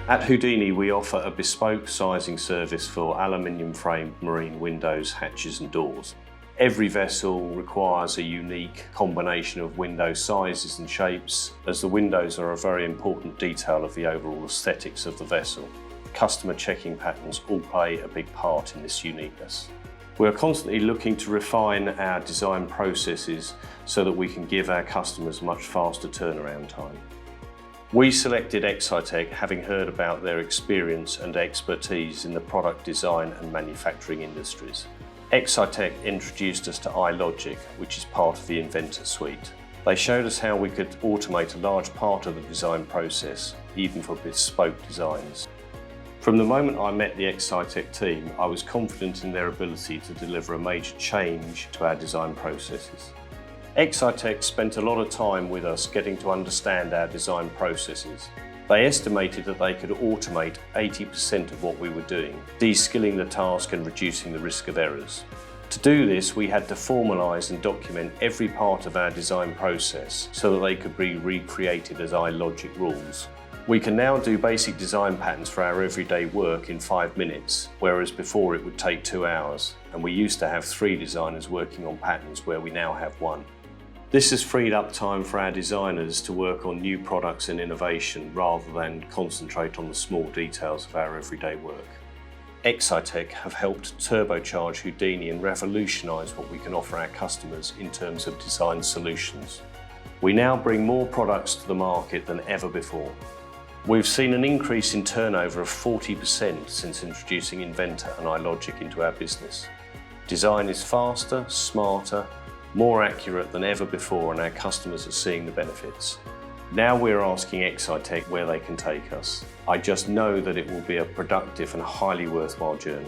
At Houdini, we offer a bespoke sizing service for aluminium framed marine windows, hatches and doors. Every vessel requires a unique combination of window sizes and shapes, as the windows are a very important detail of the overall aesthetics of the vessel. Customer checking patterns all play a big part in this uniqueness. We are constantly looking to refine our design processes so that we can give our customers much faster turnaround time. We selected Excitech having heard about their experience and expertise in the product design and manufacturing industries. Excitech introduced us to ILogic, which is part of the Inventor Suite. They showed us how we could automate a large part of the design process, even for bespoke designs. From the moment I met the Excitech team, I was confident in their ability to deliver a major change to our design processes. Excitech spent a lot of time with us getting to understand our design processes. They estimated that they could automate 80% of what we were doing, de-skilling the task and reducing the risk of errors. To do this, we had to formalise and document every part of our design process so that they could be recreated as ILogic rules. We can now do basic design patterns for our everyday work in 5 minutes, whereas before it would take 2 hours, and we used to have 3 designers working on patterns where we now have 1. This has freed up time for our designers to work on new products and innovation rather than concentrate on the small details of our everyday work. Excitech have helped turbocharge Houdini and revolutionise what we can offer our customers in terms of design solutions. We now bring more products to the market than ever before. We've seen an increase in turnover of 40% since introducing Inventor and ILogic into our business. Design is faster, smarter, more accurate than ever before, and our customers are seeing the benefits. Now we're asking Excitech where they can take us. I just know that it will be a productive and highly worthwhile journey.